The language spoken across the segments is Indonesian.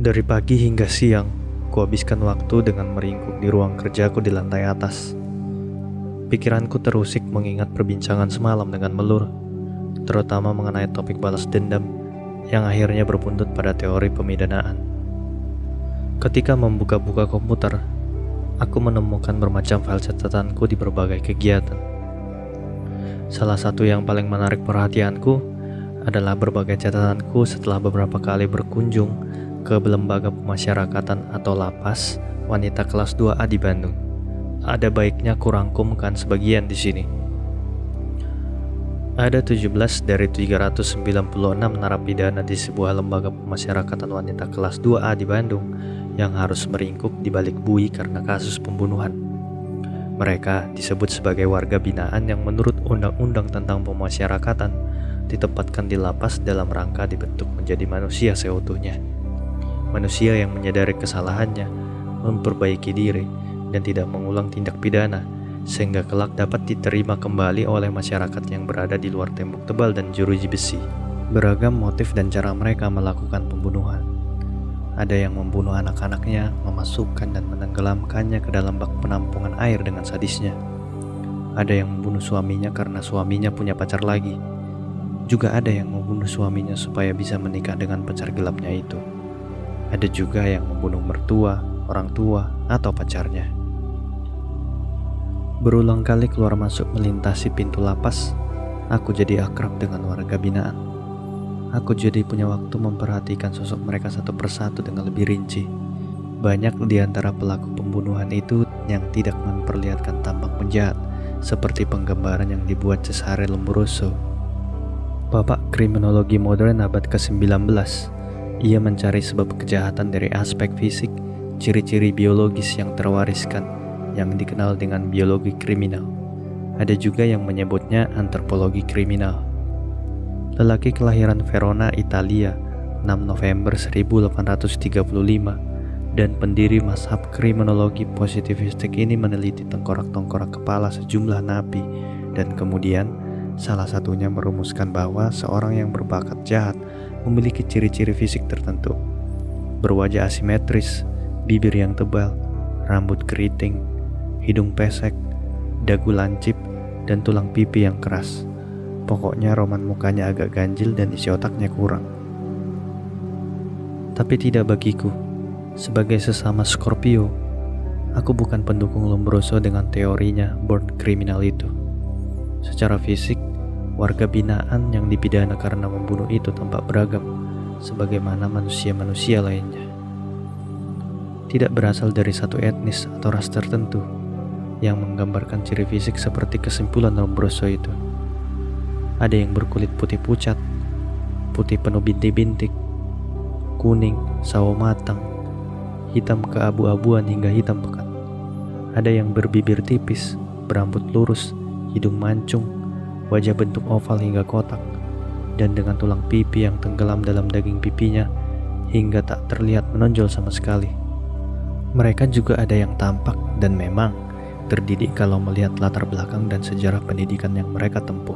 Dari pagi hingga siang, kuhabiskan waktu dengan meringkuk di ruang kerjaku di lantai atas. Pikiranku terusik mengingat perbincangan semalam dengan Melur, terutama mengenai topik balas dendam yang akhirnya berbuntut pada teori pemidanaan. Ketika membuka-buka komputer, aku menemukan bermacam file catatanku di berbagai kegiatan. Salah satu yang paling menarik perhatianku adalah berbagai catatanku setelah beberapa kali berkunjung ke Lembaga Pemasyarakatan atau Lapas Wanita Kelas 2A di Bandung. Ada baiknya kurangkumkan sebagian di sini. Ada 17 dari 396 narapidana di sebuah lembaga pemasyarakatan wanita kelas 2A di Bandung yang harus meringkuk di balik bui karena kasus pembunuhan. Mereka disebut sebagai warga binaan yang menurut undang-undang tentang pemasyarakatan ditempatkan di lapas dalam rangka dibentuk menjadi manusia seutuhnya. Manusia yang menyadari kesalahannya, memperbaiki diri, dan tidak mengulang tindak pidana, sehingga kelak dapat diterima kembali oleh masyarakat yang berada di luar tembok tebal dan jeruji besi. Beragam motif dan cara mereka melakukan pembunuhan. Ada yang membunuh anak-anaknya, memasukkan dan menenggelamkannya ke dalam bak penampungan air dengan sadisnya. Ada yang membunuh suaminya karena suaminya punya pacar lagi. Juga ada yang membunuh suaminya supaya bisa menikah dengan pacar gelapnya itu. Ada juga yang membunuh mertua, orang tua, atau pacarnya. Berulang kali keluar masuk melintasi pintu lapas, aku jadi akrab dengan warga binaan. Aku jadi punya waktu memperhatikan sosok mereka satu persatu dengan lebih rinci. Banyak di antara pelaku pembunuhan itu yang tidak memperlihatkan tampak penjahat, seperti penggambaran yang dibuat Cesare Lombroso. Bapak kriminologi modern abad ke-19, ia mencari sebab kejahatan dari aspek fisik, ciri-ciri biologis yang terwariskan, yang dikenal dengan biologi kriminal. Ada juga yang menyebutnya antropologi kriminal. Lelaki kelahiran Verona, Italia, 6 November 1835, dan pendiri mazhab kriminologi positivistik ini meneliti tengkorak-tengkorak kepala sejumlah napi, dan kemudian salah satunya merumuskan bahwa seorang yang berbakat jahat memiliki ciri-ciri fisik tertentu. Berwajah asimetris, bibir yang tebal, rambut keriting, hidung pesek, dagu lancip, dan tulang pipi yang keras. Pokoknya roman mukanya agak ganjil dan isi otaknya kurang. Tapi tidak bagiku. Sebagai sesama Scorpio, aku bukan pendukung Lombroso dengan teorinya born criminal itu. Secara fisik, warga binaan yang dipidana karena membunuh itu tampak beragam, sebagaimana manusia-manusia lainnya. Tidak berasal dari satu etnis atau ras tertentu yang menggambarkan ciri fisik seperti kesimpulan Lombroso itu. Ada yang berkulit putih pucat, putih penuh bintik-bintik, kuning, sawo matang, hitam keabu-abuan hingga hitam pekat. Ada yang berbibir tipis, berambut lurus, hidung mancung, wajah bentuk oval hingga kotak, dan dengan tulang pipi yang tenggelam dalam daging pipinya hingga tak terlihat menonjol sama sekali. Mereka juga ada yang tampak dan memang terdidik kalau melihat latar belakang dan sejarah pendidikan yang mereka tempuh.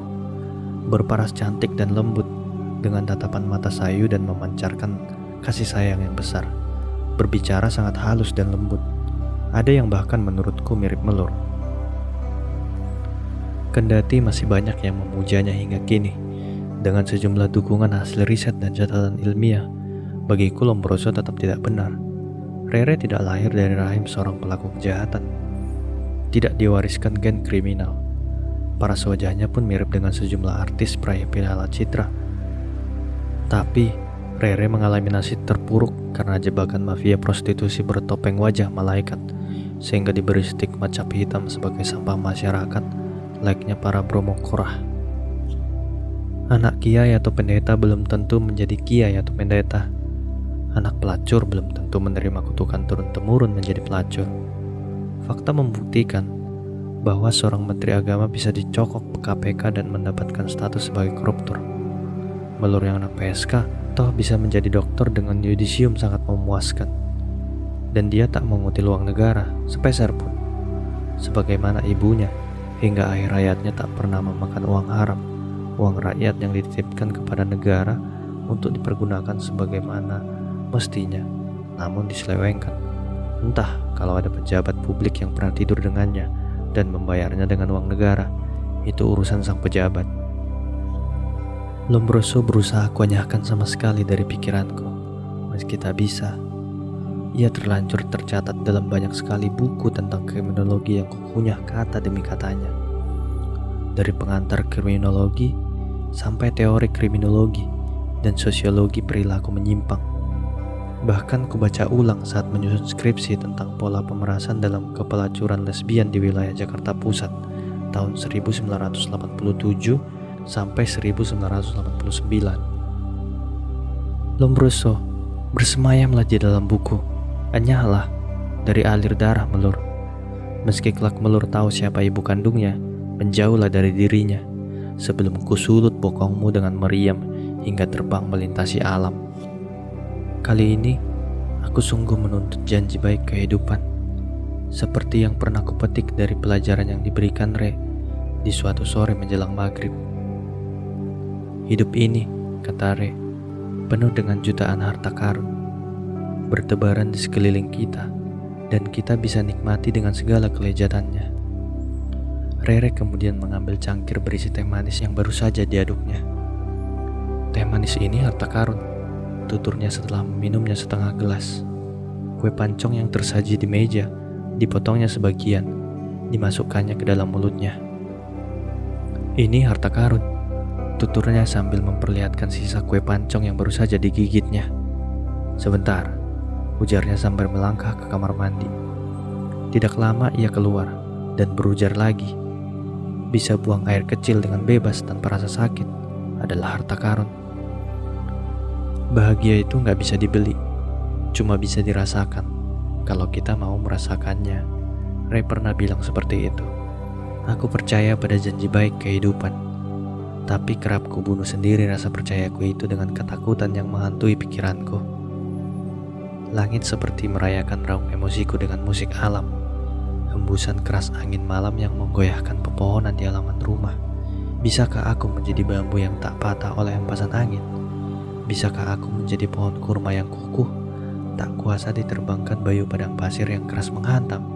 Berparas cantik dan lembut, dengan tatapan mata sayu dan memancarkan kasih sayang yang besar. Berbicara sangat halus dan lembut. Ada yang bahkan menurutku mirip Melur. Kendati masih banyak yang memujanya hingga kini, dengan sejumlah dukungan hasil riset dan catatan ilmiah, bagiku Lombroso tetap tidak benar. Rere tidak lahir dari rahim seorang pelaku kejahatan. Tidak diwariskan gen kriminal. Paras wajahnya pun mirip dengan sejumlah artis peraih Piala Citra. Tapi, Rere mengalami nasib terpuruk karena jebakan mafia prostitusi bertopeng wajah malaikat, sehingga diberi stigma cap hitam sebagai sampah masyarakat, layaknya para bromokorah. Anak kiai atau pendeta belum tentu menjadi kiai atau pendeta. Anak pelacur belum tentu menerima kutukan turun-temurun menjadi pelacur. Fakta membuktikan bahwa seorang menteri agama bisa dicokok KPK dan mendapatkan status sebagai koruptor. Melur yang anak PSK toh bisa menjadi dokter dengan yudisium sangat memuaskan. Dan dia tak mengutil uang negara sepeser pun. Sebagaimana ibunya, hingga akhir hayatnya tak pernah memakan uang haram, uang rakyat yang dititipkan kepada negara untuk dipergunakan sebagaimana mestinya namun diselewengkan. Entah kalau ada pejabat publik yang pernah tidur dengannya dan membayarnya dengan uang negara, itu urusan sang pejabat. Lombroso berusaha kuanyahkan sama sekali dari pikiranku, meski tak bisa. Ia terlanjur tercatat dalam banyak sekali buku tentang kriminologi yang kukunyah kata demi katanya. Dari pengantar kriminologi sampai teori kriminologi dan sosiologi perilaku menyimpang. Bahkan kubaca ulang saat menyusun skripsi tentang pola pemerasan dalam kepelacuran lesbian di wilayah Jakarta Pusat tahun 1987 sampai 1989. Lombroso bersemayamlah di dalam buku. Hanyalah dari alir darah Melur. Meski kelak Melur tahu siapa ibu kandungnya, menjauhlah dari dirinya sebelum kusulut bokongmu dengan meriam hingga terbang melintasi alam. Kali ini aku sungguh menuntut janji baik kehidupan, seperti yang pernah kupetik dari pelajaran yang diberikan Re di suatu sore menjelang maghrib. Hidup ini, kata Re, penuh dengan jutaan harta karun, bertebaran di sekeliling kita, dan kita bisa nikmati dengan segala kelezatannya. Rere kemudian mengambil cangkir berisi teh manis yang baru saja diaduknya. Teh manis ini harta karun, tuturnya setelah meminumnya setengah gelas. Kue pancong yang tersaji di meja, dipotongnya sebagian, dimasukkannya ke dalam mulutnya. Ini harta karun, tuturnya sambil memperlihatkan sisa kue pancong yang baru saja digigitnya. Sebentar, ujarnya sambil melangkah ke kamar mandi. Tidak lama ia keluar dan berujar lagi. Bisa buang air kecil dengan bebas tanpa rasa sakit adalah harta karun. Bahagia itu gak bisa dibeli, cuma bisa dirasakan kalau kita mau merasakannya. Ray pernah bilang seperti itu. Aku percaya pada janji baik kehidupan, tapi kerap kubunuh sendiri rasa percayaku itu dengan ketakutan yang menghantui pikiranku. Langit seperti merayakan raung emosiku dengan musik alam. Hembusan keras angin malam yang menggoyahkan pepohonan di halaman rumah. Bisakah aku menjadi bambu yang tak patah oleh hempasan angin? Bisakah aku menjadi pohon kurma yang kukuh, tak kuasa diterbangkan bayu padang pasir yang keras menghantam?